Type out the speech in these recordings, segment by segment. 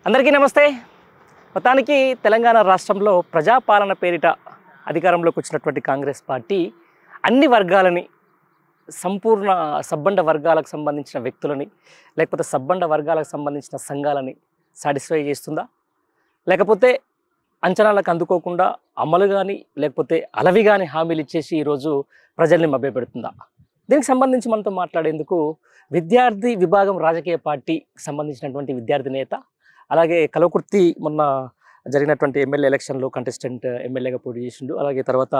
అందరికీ నమస్తే. మొత్తానికి తెలంగాణ రాష్ట్రంలో ప్రజాపాలన పేరిట అధికారంలోకి వచ్చినటువంటి కాంగ్రెస్ పార్టీ అన్ని వర్గాలని సంపూర్ణ సబ్బండ వర్గాలకు సంబంధించిన వ్యక్తులని లేకపోతే సబ్బండ వర్గాలకు సంబంధించిన సంఘాలని సాటిస్ఫై చేస్తుందా, లేకపోతే అంచనాలకు అందుకోకుండా అమలు కానీ లేకపోతే అలవి కానీ హామీలు ఇచ్చేసి ఈరోజు ప్రజల్ని మభ్యపెడుతుందా? దీనికి సంబంధించి మనతో మాట్లాడేందుకు విద్యార్థి విభాగం రాజకీయ పార్టీకి సంబంధించినటువంటి విద్యార్థి నేత, అలాగే కల్వకుర్తి మొన్న జరిగినటువంటి ఎమ్మెల్యే ఎలక్షన్లో కంటెస్టెంట్ ఎమ్మెల్యేగా పోటీ చేసిండు, అలాగే తర్వాత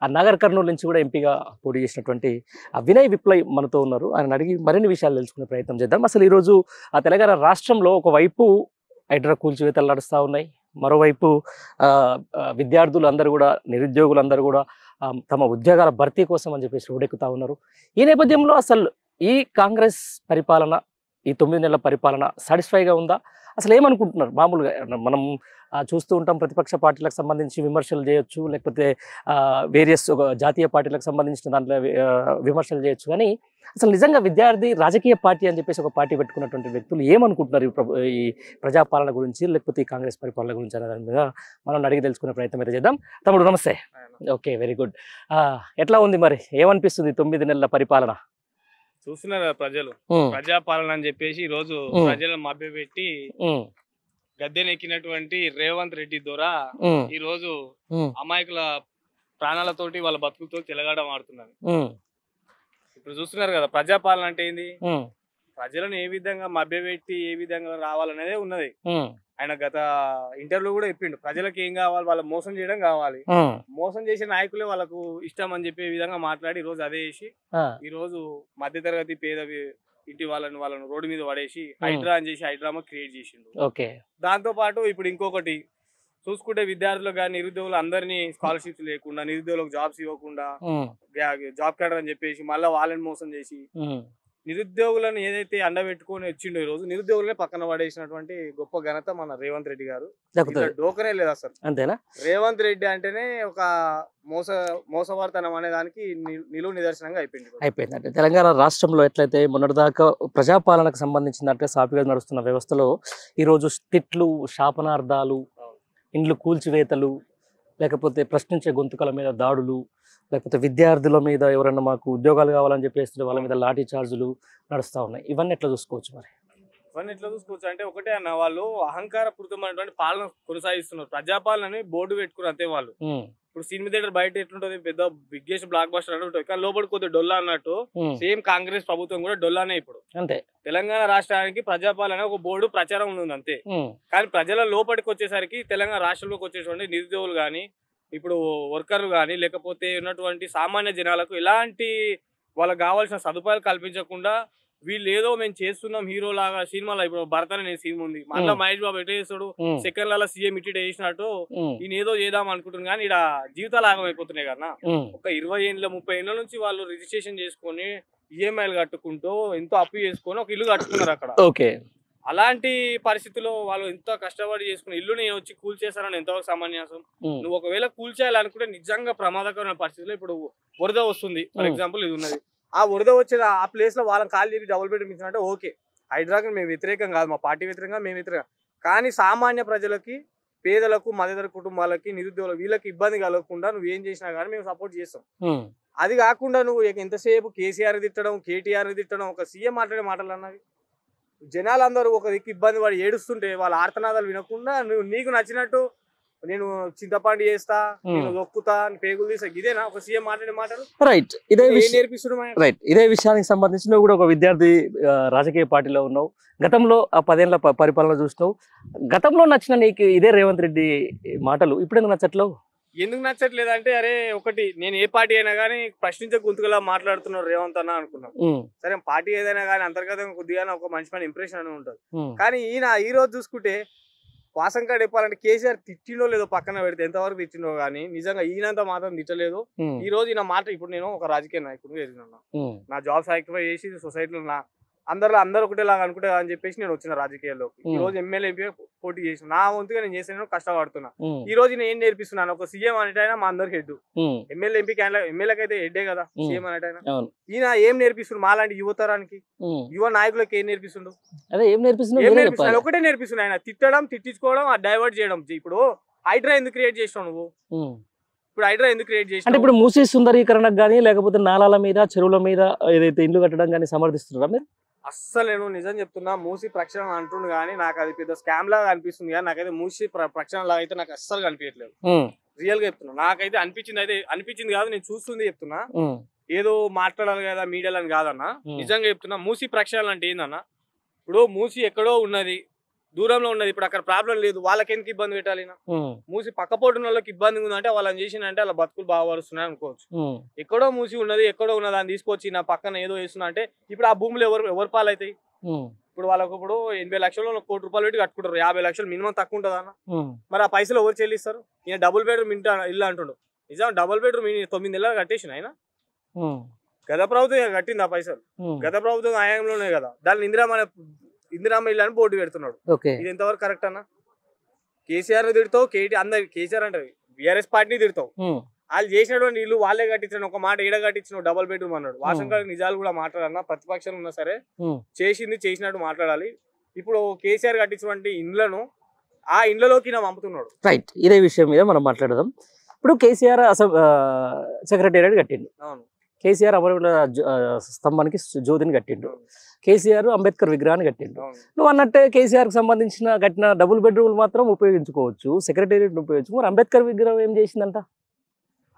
ఆ నాగర్ కర్నూలు నుంచి కూడా ఎంపీగా పోటీ చేసినటువంటి ఆ వినయ్ విప్లవ్ మనతో ఉన్నారు. ఆయన అడిగి మరిన్ని విషయాలు తెలుసుకునే ప్రయత్నం చేద్దాం. అసలు ఈరోజు ఆ తెలంగాణ రాష్ట్రంలో ఒకవైపు హైడ్రా కూల్చివేతలు నడుస్తూ ఉన్నాయి, మరోవైపు విద్యార్థులు అందరూ కూడా నిరుద్యోగులందరూ కూడా తమ ఉద్యోగాల భర్తీ కోసం అని చెప్పేసి రోడ్డెక్కుతా ఉన్నారు. ఈ నేపథ్యంలో అసలు ఈ కాంగ్రెస్ పరిపాలన, ఈ 9 నెలల పరిపాలన సాటిస్ఫైగా ఉందా? అసలు ఏమనుకుంటున్నారు? మామూలుగా మనం చూస్తూ ఉంటాం, ప్రతిపక్ష పార్టీలకు సంబంధించి విమర్శలు చేయొచ్చు, లేకపోతే వేరియస్ జాతీయ పార్టీలకు సంబంధించిన దాంట్లో విమర్శలు చేయొచ్చు, కానీ అసలు నిజంగా విద్యార్థి రాజకీయ పార్టీ అని చెప్పేసి ఒక పార్టీ పెట్టుకున్నటువంటి వ్యక్తులు ఏమనుకుంటున్నారు ఈ ప్రజాపాలన గురించి, లేకపోతే ఈ కాంగ్రెస్ పరిపాలన గురించి అనే దాని మీద మనం అడిగి తెలుసుకునే ప్రయత్నం అయితే చేద్దాం. తమ్ముడు నమస్తే. Okay, very good. ఎట్లా ఉంది మరి, ఏమనిపిస్తుంది 9 నెలల పరిపాలన? చూస్తున్నారు కదా ప్రజలు, ప్రజాపాలన అని చెప్పేసి ఈ రోజు ప్రజలను మభ్యపెట్టి గద్దెనెక్కినటువంటి రేవంత్ రెడ్డి ద్వారా ఈ రోజు అమాయకుల ప్రాణాలతోటి వాళ్ళ బతుకుతో చెలగాడం ఆడుతున్నారు. ఇప్పుడు చూస్తున్నారు కదా, ప్రజాపాలన అంటే ఏంది? ప్రజలను ఏ విధంగా మభ్యపెట్టి ఏ విధంగా రావాలనేదే ఉన్నది. ఆయన గత ఇంటర్వ్యూ కూడా చెప్పిండు, ప్రజలకు ఏం కావాలి, వాళ్ళ మోసం చేయడం కావాలి, మోసం చేసే నాయకులే వాళ్ళకు ఇష్టం అని చెప్పే విధంగా మాట్లాడి ఈ రోజు అదే చేసి ఈ రోజు మధ్యతరగతి పేద ఇంటి వాళ్ళను రోడ్డు మీద పడేసి హైడ్రా అని చేసి హైడ్రామా క్రియేట్ చేసిండు. దాంతో పాటు ఇప్పుడు ఇంకొకటి చూసుకుంటే విద్యార్థులకు కానీ నిరుద్యోగులు అందరినీ స్కాలర్షిప్స్ లేకుండా, నిరుద్యోగులకు జాబ్స్ ఇవ్వకుండా, జాబ్ క్యాడర్ అని చెప్పేసి మళ్ళీ వాళ్ళని మోసం చేసి నిరుద్యోగులను ఏదైతే అండబెట్టుకొని వచ్చిండో ఈ రోజు నిరుద్యోగులనే పక్కన పడేసినటువంటి గొప్ప ఘనత మన రేవంత్ రెడ్డి గారు. డోకనే లేదు అసలు. అంతేనా? రేవంత్ రెడ్డి అంటేనే ఒక మోసవర్తనం అనే దానికి నిలువు నిదర్శనంగా అయిపోయింది. అంటే తెలంగాణ రాష్ట్రంలో ఎట్లయితే మొన్నటిదాకా ప్రజాపాలనకు సంబంధించినట్టే సాఫీగా నడుస్తున్న వ్యవస్థలో ఈరోజు తిట్లు, శాపనార్థాలు, ఇండ్లు కూల్చివేతలు, లేకపోతే ప్రశ్నించే గొంతుకల మీద దాడులు, లేకపోతే విద్యార్థుల మీద ఎవరైనా మాకు ఉద్యోగాలు కావాలని చెప్పేస్తే వాళ్ళ మీద లాఠీ చార్జులు నడుస్తూ ఉన్నాయి. ఇవన్నీ ఎట్లా చూసుకోవచ్చు మరి? ఇవన్నీ ఎట్లా చూసుకోవచ్చు అంటే ఒకటే అన్న, వాళ్ళు అహంకారపూరితమైనటువంటి పాలన కొనసాగిస్తున్నారు. ప్రజాపాలనని బోర్డు పెట్టుకున్నారు అంతే వాళ్ళు. ఇప్పుడు సినిమా థియేటర్ బయట ఎట్లుంటది, పెద్ద బిగ్గెస్ట్ బ్లాక్ బస్టర్ అని ఉంటుంది, కానీ లోపల కొద్దిగా డొల్లా అన్నట్టు సేమ్ కాంగ్రెస్ ప్రభుత్వం కూడా డొల్లానే ఇప్పుడు. అంతే, తెలంగాణ రాష్ట్రానికి ప్రజాపాలన ఒక బోర్డు ప్రచారం ఉంది అంతే. కానీ ప్రజల లోపలికి వచ్చేసరికి తెలంగాణ రాష్ట్రంలోకి వచ్చేటువంటి నిరుద్యోగులు కానీ, ఇప్పుడు వర్కర్లు కానీ, లేకపోతే ఉన్నటువంటి సామాన్య జనాలకు ఎలాంటి వాళ్ళకి కావాల్సిన సదుపాయాలు కల్పించకుండా వీళ్ళు ఏదో మేము చేస్తున్నాం హీరో లాగా సినిమాలో, ఇప్పుడు భరత్ అనే సినిమా ఉంది, మళ్ళీ మహేష్ బాబు ఎట్లా చేస్తాడు, సెకండ్ లలో సీఎం ఇటు చేసినట్టు ఈయన ఏదో చేద్దాం అనుకుంటున్నాను, కానీ ఇక్కడ జీవితాలు ఆగమైపోతున్నాయి కదా. ఒక 20 ఏళ్ళ 30 ఏళ్ళ నుంచి వాళ్ళు రిజిస్ట్రేషన్ చేసుకొని ఈఎంఐలు కట్టుకుంటూ ఎంతో అప్పు చేసుకొని ఒక ఇల్లు కట్టుకున్నారు అక్కడ. అలాంటి పరిస్థితుల్లో వాళ్ళు ఎంతో కష్టపడి చేసుకుని ఇల్లుని వచ్చి కూల్చేస్తారని ఎంతవరకు సమంజసం? నువ్వు ఒకవేళ కూల్చేయాలనుకుంటే నిజంగా ప్రమాదకరమైన పరిస్థితుల్లో ఇప్పుడు వరద వస్తుంది, ఫర్ ఎగ్జాంపుల్ ఇది ఉన్నది, ఆ వరద వచ్చేది ఆ ప్లేస్ లో వాళ్ళని కాల్ చేసి డబుల్ బెడ్రూమ్ ఇచ్చినట్టే ఓకే, హైడ్రాకి మేము వ్యతిరేకం కాదు, మా పార్టీ వ్యతిరేకంగా మేము వ్యతిరేకం, కానీ సామాన్య ప్రజలకి, పేదలకు, మధ్యతర కుటుంబాలకి, నిరుద్యోగులకు వీళ్ళకి ఇబ్బంది కలగకుండా నువ్వు ఏం చేసినా కానీ మేము సపోర్ట్ చేస్తాం. అది కాకుండా నువ్వు ఎంతసేపు కేసీఆర్ తిట్టడం, కేటీఆర్ తిట్టడం, ఒక సీఎం మాట్లాడే మాటలు అన్నవి జనాలందరూ ఒక దిక్కు ఇబ్బంది పడి ఏడుస్తుంటే వాళ్ళ ఆర్తనాదాలు వినకుండా నువ్వు నీకు నచ్చినట్టు నేను చింతపండు చేస్తా, నేను దొక్కుతా, పేగులు తీసా, ఇదేనా ఒక సీఎం మాట్లాడే మాటలు? రైట్, ఇదే విషయానికి సంబంధించి నువ్వు కూడా ఒక విద్యార్థి రాజకీయ పార్టీలో ఉన్నావు, గతంలో ఆ 10 ఏళ్ల పరిపాలన చూసినావు, గతంలో నచ్చిన నీకు ఇదే రేవంత్ రెడ్డి మాటలు ఇప్పుడు ఎందుకు నచ్చట్లేవు? ఎందుకు నచ్చట్లేదంటే, అరే ఒకటి నేను ఏ పార్టీ అయినా కానీ ప్రశ్నించే గొంతుకలా మాట్లాడుతున్నారు రేవంత్ అన్న అనుకున్నాం. సరే పార్టీ ఏదైనా కానీ అంతర్గతంగా కొద్దిగా ఒక మంచి ఇంప్రెషన్ అని ఉంటుంది. కానీ ఈయన ఈ రోజు చూసుకుంటే వాసంకాడ చెప్పాలంటే కేసీఆర్ తిట్టిండో లేదో పక్కన పెడితే ఎంతవరకు తిట్టిండో కానీ నిజంగా ఈయనంతా మాత్రం తిట్టలేదు. ఈ రోజు ఈయన మాట, ఇప్పుడు నేను ఒక రాజకీయ నాయకుడు ఎదిగినా, నా జాబ్ సాక్రిఫై చేసి సొసైటీలో అందరూ ఒకటేలాగా అనుకుంటే అని చెప్పేసి నేను వచ్చిన రాజకీయాల్లోకి. ఈ రోజు ఎమ్మెల్యే ఎంపీ పోటీ చేసిన నా వంతుగా నేను చేసిన కష్టపడుతున్నా. ఈ రోజు నేను ఏం నేర్పిస్తున్నాను, ఒక సీఎం అనేటైనా మా అందరికి హెడ్, ఎమ్మెల్యే ఎంపీ ఎమ్మెల్యేకి అయితే హెడ్డే కదా సీఎం అనేటైనా. ఈయన ఏం నేర్పిస్తుండు మాలాంటి యువతరానికి, యువ నాయకులకి ఏం నేర్పిస్తుండు? ఏం నేర్పిస్తున్నాడు? ఒకటే నేర్పిస్తున్నాడు ఆయన, తిట్టడం, తిట్టించుకోవడం, డైవర్ట్ చేయడం. ఇప్పుడు హైడ్రా ఎందుకు క్రియేట్ చేసినావు నువ్వు? ఇప్పుడు హైడ్రా ఎందుకు క్రియేట్ చేసినావు? అంటే ఇప్పుడు మూసీ సుందరీకరణకు కానీ లేకపోతే నాలాల మీద చెరువుల మీద ఏదైతే ఇల్లు కట్టడం కానీ సమర్థిస్తున్నారా మీరు? అస్సలు నేను నిజం చెప్తున్నా, మూసి ప్రక్షాళన అంటుండు కానీ నాకు అది పెద్ద స్కామ్ లాగా అనిపిస్తుంది. కానీ నాకైతే మూసి ప్రక్షాళన లాగా అయితే నాకు అస్సలు కనిపించట్లేదు. రియల్ గా చెప్తున్నా, నాకైతే అనిపించింది కాదు, నేను చూస్తుంది చెప్తున్నా. ఏదో మాట్లాడాలి కదా మీడియాలని కాదన్నా, నిజంగా చెప్తున్నా. మూసి ప్రక్షాళన అంటే ఏందన్నా, ఇప్పుడు మూసి ఎక్కడో ఉన్నది, దూరంలో ఉన్నది, ఇప్పుడు అక్కడ ప్రాబ్లం లేదు, వాళ్ళకి ఎందుకు ఇబ్బంది పెట్టాలి? మూసి పక్కపోటున్న వాళ్ళకి ఇబ్బంది ఉందంటే వాళ్ళని చేసినంటే వాళ్ళ బతుకులు బాగా వరుస్తున్నాయి అనుకోవచ్చు. ఎక్కడో మూసి ఉన్నది, ఎక్కడో ఉన్నది అని తీసుకొచ్చి నా పక్కన ఏదో వేస్తున్నా అంటే ఇప్పుడు ఆ భూములు ఎవరు పాలవుతాయి? ఇప్పుడు వాళ్ళకి ఇప్పుడు 80 లక్షలు ₹1 కోటి పెట్టి కట్టుకుంటారు, 50 లక్షలు మినిమం తక్కువ ఉంటుంది అన్న. మరి ఆ పైసలు ఎవరు చెల్లిస్తారు? ఈయన డబుల్ బెడ్రూమ్ ఇల్లు అంటుండు. నిజం డబుల్ బెడ్రూమ్ 9 నెలలు కట్టేసిన ఆయన. గత ప్రభుత్వం కట్టింది ఆ పైసలు, గత ప్రభుత్వం ఆయంలోనే కదా. దాన్ని ఇందిరామ ఇల్లు అని బోర్డు పెడుతున్నాడు. ఇది ఎంతవరకు కరెక్ట్ అన్న? కేసీఆర్ తిడతావు, కేసీఆర్ అంటే బీఆర్ఎస్ పార్టీని తిడతావు. వాళ్ళు చేసినటువంటి ఇల్లు వాళ్ళే కట్టించారు. ఒక మాట ఈడ కట్టించిన డబుల్ బెడ్రూమ్ అన్నాడు. వాసంకర్ నిజాలు కూడా మాట్లాడన్నా, ప్రతిపక్షం ఉన్నా సరే చేసినట్టు మాట్లాడాలి. ఇప్పుడు కేసీఆర్ కట్టించినటువంటి ఇండ్లను ఆ ఇండ్లలోకి పంపుతున్నాడు. రైట్, ఇదే విషయం మీద మనం మాట్లాడదాం. ఇప్పుడు కేసీఆర్ సెక్రటేరియట్ కట్టిండు, కేసీఆర్ అమరవీరుల స్తంభానికి జ్యోతిని కట్టిండు, కేసీఆర్ అంబేద్కర్ విగ్రహాన్ని కట్టిండు. నువ్వు అన్నట్టే కేసీఆర్ కి సంబంధించిన కట్టిన డబుల్ బెడ్రూమ్లు మాత్రం ఉపయోగించుకోవచ్చు, సెక్రటేరియట్ ఉపయోగించుకో. మరి అంబేద్కర్ విగ్రహం ఏం చేసిందంట?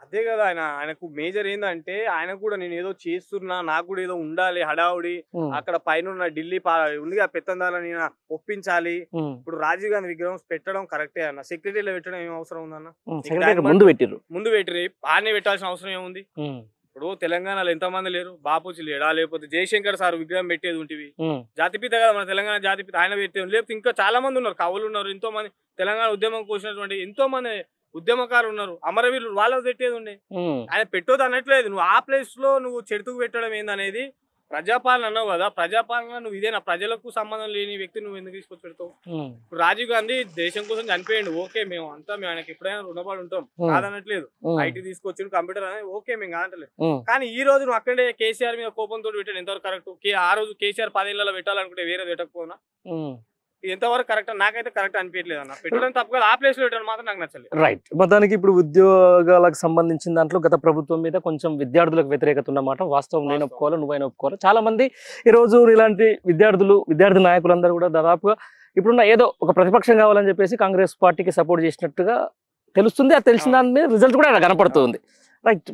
అదే కదా, ఆయనకు మేజర్ ఏంటంటే ఆయన కూడా నేను ఏదో చేస్తున్నా, నాకు కూడా ఏదో ఉండాలి హడావుడి, అక్కడ పైన ఢిల్లీ ఉందిగా పెత్తందాలని ఒప్పించాలి. ఇప్పుడు రాజీవ్ గాంధీ విగ్రహం పెట్టడం కరెక్టే అన్న, సెక్రటరీలో పెట్టడం ఏం అవసరం ఉందన్న? ముందు పెట్టి ఆనే పెట్టాల్సిన అవసరం ఏముంది? ఇప్పుడు తెలంగాణలో ఎంతమంది లేరు, బాపూజీ లేడా, లేకపోతే జయశంకర్ సార్ విగ్రహం పెట్టేది ఉంటుంది, జాతిపిత కదా మన తెలంగాణ జాతిపిత, ఆయన పెట్టేది. లేకపోతే ఇంకా చాలా మంది ఉన్నారు, కవులు ఉన్నారు, ఎంతో మంది తెలంగాణ ఉద్యమం కోసినటువంటి ఎంతో మంది ఉద్యమకారులు ఉన్నారు, అమరవీరులు, వాళ్ళకి పెట్టేది ఉండే. ఆయన పెట్టొద్దు అనట్లేదు, నువ్వు ఆ ప్లేస్ లో నువ్వు చెడుతుకు పెట్టడం ఏందనేది. ప్రజాపాలన అన్నావు కదా, ప్రజాపాలన నువ్వు ఇదేనా? ప్రజలకు సంబంధం లేని వ్యక్తి నువ్వు ఎందుకు తీసుకొచ్చి పెడతావు? ఇప్పుడు రాజీవ్ గాంధీ దేశం కోసం చనిపోయిండు, ఓకే, మేము ఆయనకి ఎప్పుడైనా రుణపడి ఉంటాం, కాదనట్లేదు. ఐటీ తీసుకొచ్చి కంప్యూటర్ అనేది ఓకే, మేము కాదనట్లేదు. కానీ ఈ రోజు నువ్వు అక్కడే కేసీఆర్ మీద కోపంతో పెట్టాడు, ఎంతవరకు కరెక్ట్? ఆ రోజు కేసీఆర్ 10 ఏళ్లలో పెట్టాలనుకుంటే వేరే పెట్టకపోనా? ఇది ఎంతవరకు కరెక్ట్? నాకైతే కరెక్ట్ అనిపించలేదు అన్న. పెట్టడం తప్పు కదా, ఆ ప్లేస్ లో పెట్టడం మాత్రం నాకు నచ్చలేదు. రైట్, మొత్తానికి ఇప్పుడు ఉద్యోగాలకు సంబంధించిన దాంట్లో గత ప్రభుత్వం మీద కొంచెం విద్యార్థులకు వ్యతిరేకత ఉన్నమాట వాస్తవం. నేను ఒప్పుకోవాలి, నువ్వైనా ఒప్పుకోవాలి. చాలా మంది ఈ రోజు ఇలాంటి విద్యార్థి నాయకులందరూ కూడా దాదాపుగా ఇప్పుడున్న ఏదో ఒక ప్రతిపక్షం కావాలని చెప్పేసి కాంగ్రెస్ పార్టీకి సపోర్ట్ చేసినట్టుగా తెలుస్తుంది. అది తెలిసిన దాని మీద రిజల్ట్ కూడా కనపడుతుంది. రైట్,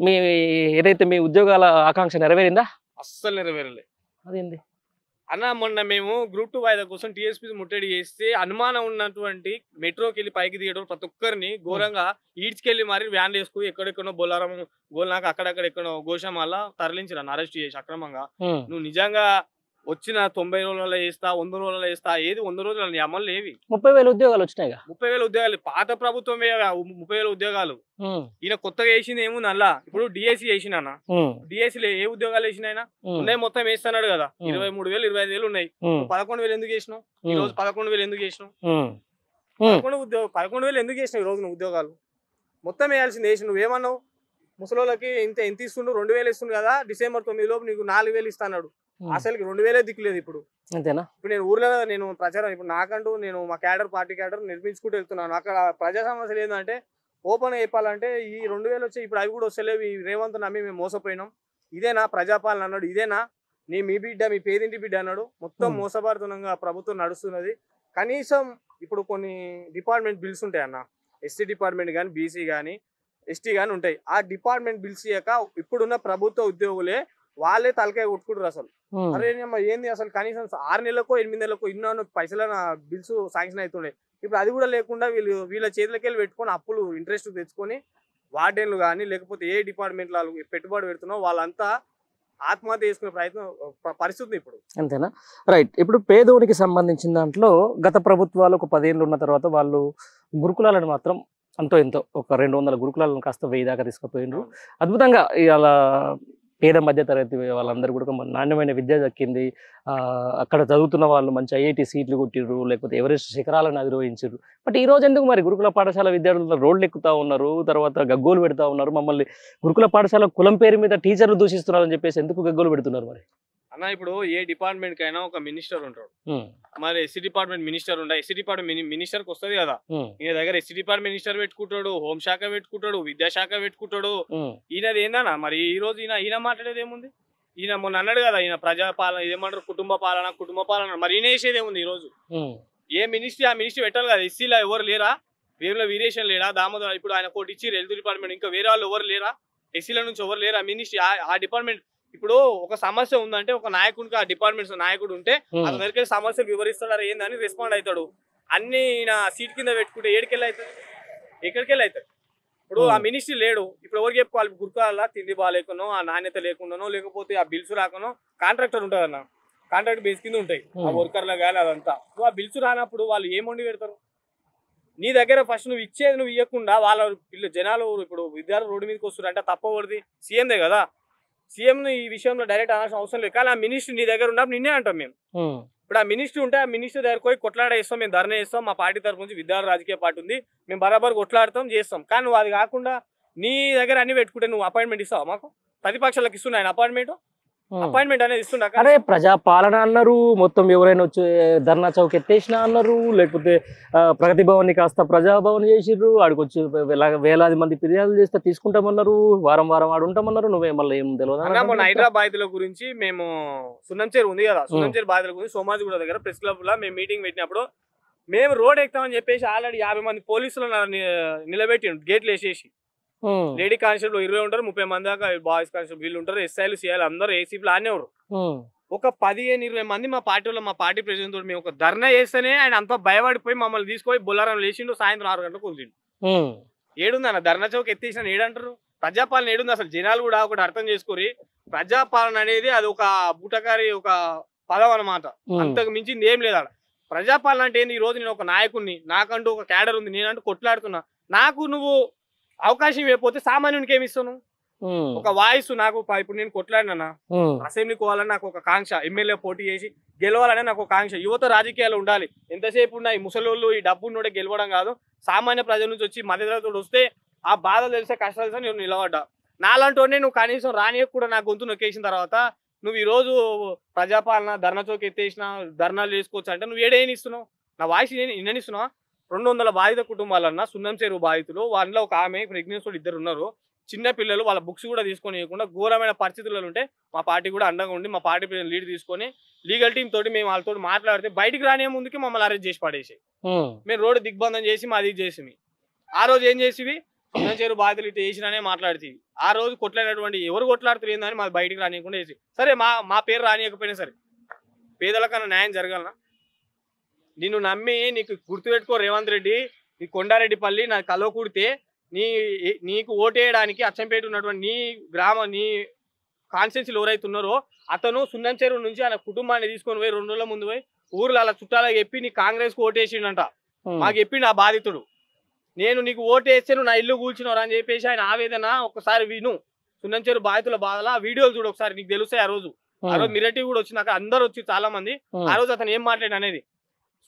ఏదైతే మీ ఉద్యోగాల ఆకాంక్ష నెరవేరిందా? అస్సలు నెరవేరలే. అదేంది అన్న, మొన్న మేము గ్రూప్ 2 వాయిదా కోసం టీఎస్పీ ముట్టడి చేస్తే అనుమానం ఉన్నటువంటి మెట్రోకి వెళ్ళి పైకి తీయడం, ప్రతి ఒక్కరిని ఘోరంగా ఈడ్చుకెళ్ళి మరి వ్యాన్లు వేసుకుని ఎక్కడెక్కడో బొల్లారం గోల్నాక అక్కడక్కడ ఎక్కడో గోషామాల తరలించిన అరెస్ట్ చేసి అక్రమంగా. నువ్వు నిజంగా వచ్చిన 90 రోజులలో వేస్తా, 100 రోజులలో వేస్తా, ఏది 100 రోజులు అమలు ఏవి? 30,000 ఉద్యోగాలు వచ్చినాయి. 30,000 ఉద్యోగాలు పాత ప్రభుత్వమే, 30,000 ఉద్యోగాలు. ఈయన కొత్తగా వేసింది ఏముంది అలా? ఇప్పుడు డిఎస్సి వేసిన, డిఎస్సి ఏ ఉద్యోగాలు వేసిన ఆయన ఉన్నాయి, మొత్తం వేస్తున్నాడు కదా. 23,000 25,000 ఉన్నాయి. 11,000 ఎందుకు చేసినావు ఈ రోజు? 11,000 ఎందుకు చేసినావు? 11,000 ఎందుకు చేసినావు ఈ రోజు నువ్వు ఉద్యోగాలు? మొత్తం వేయాల్సింది వేసి నువ్వేమన్నావు? ముసలోళ్ళకి ఎంత ఇస్తుండు? 2,000 ఇస్తుండు కదా, December 9 లోపు నీకు 4,000 ఇస్తాడు. అసలు 2,000 దిక్కులేదు ఇప్పుడు. అంతేనా? ఇప్పుడు నేను ఊర్లో ప్రచారం, ఇప్పుడు నాకంటూ నేను మా పార్టీ క్యాడర్ నిర్మించుకుంటూ వెళ్తున్నాను. అక్కడ ప్రజా సమస్యలు ఏంటంటే ఓపెన్ చెప్పాలంటే ఈ 2,000 వచ్చి ఇప్పుడు అవి కూడా వస్తలేవు. ఈ రేవంత్ నమ్మి మేము మోసపోయినాం, ఇదేనా ప్రజాపాలన అన్నాడు, ఇదేనా మీ బిడ్డ, మీ పేదింటి బిడ్డ అన్నాడు. మొత్తం మోసపడుతున్నంగా ప్రభుత్వం నడుస్తున్నది. కనీసం ఇప్పుడు కొన్ని డిపార్ట్మెంట్ బిల్స్ ఉంటాయి అన్న, ఎస్టీ డిపార్ట్మెంట్ కానీ, బీసీ కానీ, ఎస్టీ కానీ ఉంటాయి. ఆ డిపార్ట్మెంట్ బిల్స్ ఇయ్యక ఇప్పుడున్న ప్రభుత్వ ఉద్యోగులే వాళ్ళే తలకాయ కొట్టుకుంటారు. అసలు అరే ఏంది అసలు? కనీసం 6 నెలలకో 8 నెలలకో ఇన్నో పైసల బిల్స్ శాంక్షన్ అవుతుండే. ఇప్పుడు అది కూడా లేకుండా వీళ్ళ చేతులకి వెళ్ళి పెట్టుకొని అప్పులు ఇంట్రెస్ట్ తెచ్చుకొని వార్డెన్లు కానీ, లేకపోతే ఏ డిపార్ట్మెంట్ వాళ్ళు పెట్టుబడి పెడుతున్నారో వాళ్ళంతా ఆత్మహత్య చేసుకునే పరిస్థితి ఇప్పుడు. అంతేనా? రైట్, ఇప్పుడు పేదోడికి సంబంధించిన దాంట్లో గత ప్రభుత్వాలు ఒక 10 ఏళ్ళు ఉన్న తర్వాత వాళ్ళు గురుకులాలను మాత్రం అంతో ఎంతో ఒక 200 గురుకులాలను కాస్త 1000 దాకా తీసుకుపోయిండ్రు. అద్భుతంగా ఇలా పేద మధ్య తరగతి వాళ్ళందరూ కూడా నాణ్యమైన విద్య దక్కింది. అక్కడ చదువుతున్న వాళ్ళు మంచి ఐఐటీ సీట్లు కొట్టిర్రు, లేకపోతే ఎవరెస్ట్ శిఖరాలను అధిరోహించారు. బట్ ఈ రోజు ఎందుకు మరి గురుకుల పాఠశాల విద్యార్థులు రోడ్లు ఎక్కుతా ఉన్నారు, తర్వాత గగ్గోలు పెడతా ఉన్నారు, మమ్మల్ని గురుకుల పాఠశాల కులం పేరు మీద టీచర్లు దూషిస్తున్నారు అని చెప్పేసి ఎందుకు గగ్గోలు పెడుతున్నారు మరి? అన్న ఇప్పుడు ఏ డిపార్ట్మెంట్ కైనా ఒక మినిస్టర్ ఉంటాడు. మరి ఎస్సీ డిపార్ట్మెంట్ మినిస్టర్ ఉండ, ఎస్సీ డిపార్ట్మెంట్ మినిస్టర్కి వస్తుంది కదా. ఈయన దగ్గర ఎస్సీ డిపార్ట్మెంట్ మినిస్టర్ పెట్టుకుంటాడు, హోంశాఖ పెట్టుకుంటాడు, విద్యాశాఖ పెట్టుకుంటాడు. ఈయనది ఏందన్నా మరి ఈ రోజు ఈయన మాట్లాడేది ఏముంది? ఈయన మొన్న అన్నాడు కదా, ఈయన ప్రజాపాలన ఇదేమంటారు, కుటుంబ పాలన. మరి ఈయన వేసేది ఏముంది? ఈ రోజు ఏ మినిస్ట్రీ ఆ మినిస్ట్రీ పెట్టాలి కదా. ఎస్సీలో ఎవరు లేరా? వేరులో వీరేషన్ లేరా? దామోదర్ ఇప్పుడు ఆయన కోటి ఇచ్చి హెల్త్ డిపార్ట్మెంట్, ఇంకా వేరే వాళ్ళు ఎవరు లేరా? ఎస్సీల నుంచి ఎవరు లేరా మినిస్ట్రీ? ఆ డిపార్ట్మెంట్ ఇప్పుడు ఒక సమస్య ఉందంటే ఒక నాయకుడికి ఆ డిపార్ట్మెంట్స్ నాయకుడు ఉంటే అందరికీ సమస్యలు వివరిస్తాడు, ఏందని రెస్పాండ్ అవుతాడు. అన్ని సీట్ కింద పెట్టుకుంటే ఏడికెళ్ళి అవుతుంది, ఎక్కడికెళ్ళి అవుతుంది? ఇప్పుడు ఆ మినిస్ట్రీ లేడు, ఇప్పుడు ఎవరికి చెప్పుకోవాలి? గురుకుల తిండి బాగాలేకనో, ఆ నాణ్యత లేకుండానో, లేకపోతే ఆ బిల్స్ రాకనో కాంట్రాక్టర్ ఉంటుంది అన్న, కాంట్రాక్ట్ బేస్ కింద ఉంటాయి ఆ వర్కర్లు కానీ అదంతా. నువ్వు ఆ బిల్స్ రానప్పుడు వాళ్ళు ఏం వండి పెడతారు? నీ దగ్గర ఫస్ట్ నువ్వు ఇచ్చేది నువ్వు ఇవ్వకుండా వాళ్ళ జనాలు ఇప్పుడు విద్యార్థులు రోడ్డు మీదకి వస్తారు అంటే తప్పకూడదు, సీఎందే కదా. సీఎం ఈ విషయంలో డైరెక్ట్ అనాల్సిన అవసరం లేదు, కానీ ఆ మినిస్ట్రీ నీ దగ్గర ఉన్నప్పుడు నిన్నే అంటాం మేము. ఇప్పుడు ఆ మినిస్ట్రీ ఉంటే ఆ మినిస్ట్రీ దగ్గర పోయి కొట్లాడేస్తాం, మేము ధర్నా చేస్తాం, మా పార్టీ తరఫు నుంచి విద్యార్థి రాజకీయ పార్టీ ఉంది, మేము బరాబర్ కొట్లాడతాం చేస్తాం. కానీ నువ్వు అది కాకుండా నీ దగ్గర అన్ని పెట్టుకుంటే నువ్వు అపాయింట్మెంట్ ఇస్తావు? మాకు ప్రతిపక్షాలకు ఇస్తున్నా ఆయన అపాయింట్మెంట్ అనేది ఇస్తున్నా. అరే ప్రజా పాలన అన్నారు, మొత్తం ఎవరైనా వచ్చి ధర్నా చౌక్ ఎత్తేసినా అన్నారు, లేకపోతే ప్రగతి భవన్ ని కాస్త ప్రజాభవన్ చేసిర్రు, ఆడికి వచ్చి వేలాది మంది ఫిర్యాదులు చేస్తే తీసుకుంటామన్నారు, వారం ఆడు ఉంటామన్నారు. నువ్వే మళ్ళీ ఏం తెలియదు. మొన్న హైదరాబాద్ బాధితుల గురించి మేము సున్నంచేరు ఉంది కదా, సున్నంచేరు బాధితుల గురించి సోమాజిగూడ దగ్గర ప్రెస్ క్లబ్ లో మేము మీటింగ్ పెట్టినప్పుడు మేము రోడ్ ఎక్కుతామని చెప్పేసి ఆల్రెడీ 50 మంది పోలీసులు నిలబెట్టి గేట్లు వేసేసి, లేడీ కానిస్టేబుల్ 20 ఉంటారు, 30 మంది దాకా బాయ్స్ కానిస్టేబుల్ వీళ్ళు ఉంటారు, ఎస్ఐలు సిఐలు అందరూ ఏసీపీలు ఆనేవారు. ఒక 15-20 మంది మా పార్టీలో మా పార్టీ ప్రెసిడెంట్ తోటి మేము ఒక ధర్నా చేస్తేనే ఆయన అంతా భయపడిపోయి మమ్మల్ని తీసుకొని బొల్లారం లేచిండు, సాయంత్రం 6 గంటలకు కూర్చుండు. ఏడుంది అన్న ధర్నా చౌక్ ఎత్తేసిన ఏడంటారు? ప్రజాపాలన ఏడుంది అసలు? జనాలు కూడా ఒకటి అర్థం చేసుకోరి, ప్రజాపాలన అనేది అది ఒక బూటకారి ఒక పదం అన్నమాట, అంతకు మించింది ఏం లేదు. ప్రజాపాలన అంటే ఏంది? ఈ రోజు నేను ఒక నాయకుడిని, నాకంటూ ఒక క్యాడర్ ఉంది, నేనంటూ కొట్లాడుతున్నా, నాకు నువ్వు అవకాశం ఇవ్వకపోతే సామాన్యునికి ఏమి ఇస్తాను? ఒక వాయిస్ నాకు ఇప్పుడు నేను కొట్లాడినా, అసెంబ్లీకి పోవాలని నాకు ఒక కాంక్ష, ఎమ్మెల్యే పోటీ చేసి గెలవాలని నాకు ఒక కాంక్ష. యువత రాజకీయాలు ఉండాలి, ఎంతసేపు ఉన్న ఈ ముసలోళ్ళు ఈ డబ్బు ఉన్నోడే గెలవడం కాదు, సామాన్య ప్రజల నుంచి వచ్చి మధ్యతరగతి వస్తే ఆ బాధ తెలిసే కష్టాలు తెలిసే నేను నిలబడ్డా. నాలంటోనే నువ్వు కనీసం రానియకు కూడా నా గొంతు నొక్కేసిన తర్వాత నువ్వు ఈ రోజు ప్రజాపాలన ధర్నా చౌక్ ఎత్తేసిన ధర్నాలు చేసుకోవచ్చు అంటే నువ్వు ఏడేని ఇస్తున్నావు? నా వాయిస్ ఇన్ననిస్తున్నావా? 200 బాధిత కుటుంబాలన్నా సున్నంచేరు బాధితులు, వాళ్ళలో ఒక ఆమె ప్రెగ్నెన్సీ 2 ఉన్నారు, చిన్న పిల్లలు, వాళ్ళ బుక్స్ కూడా తీసుకొని ఇవ్వకుండా ఘోరమైన పరిస్థితుల్లో ఉంటే మా పార్టీ కూడా అండగా ఉండి మా పార్టీ లీడ్ తీసుకొని లీగల్ టీమ్ తోటి మేము వాళ్ళతో మాట్లాడితే బయటికి రానే ముందుకి మమ్మల్ని అరెస్ట్ చేసి పడేసి మేము రోడ్డు దిగ్బంధం చేసి మాది చేసి ఆ రోజు ఏం చేసివి? సున్నంచేరు బాధితులు ఇట్లా చేసినానే మాట్లాడితే ఆ రోజు కొట్లాడినటువంటి ఎవరు కొట్లాడుతారు ఏందని మాది బయటికి రానియకుండా చేసి, సరే మా పేరు రానియకపోయినా సరే పేదలకన్నా న్యాయం జరగాలనా? నిన్ను నమ్మి నీకు గుర్తుపెట్టుకో రేవంత్ రెడ్డి, నీ కొండారెడ్డిపల్లి నా కలో కూడితే నీకు ఓటేయడానికి అచ్చంపేట ఉన్నటువంటి నీ కాన్స్టిట్యున్సీలు ఎవరైతే ఉన్నారో అతను సున్నంచేరు నుంచి ఆయన కుటుంబాన్ని తీసుకొని పోయి 2 రోజుల ముందు పోయి ఊర్లో అలా చుట్టాలకు చెప్పి నీ కాంగ్రెస్ కు ఓటేసిండంట. మాకు చెప్పిండు ఆ బాధితుడు, నేను నీకు ఓటేస్తే నువ్వు నా ఇల్లు కూల్చినవరా అని చెప్పేసి ఆయన ఆవేదన ఒకసారి విను. సున్నంచేరు బాధితుల బాధల వీడియోలు చూడు ఒకసారి, నీకు తెలుస్తాయి. ఆ రోజు మిరటి కూడా వచ్చినాక అందరు వచ్చి చాలా మంది ఆ రోజు అతను ఏం మాట్లాడు అనేది,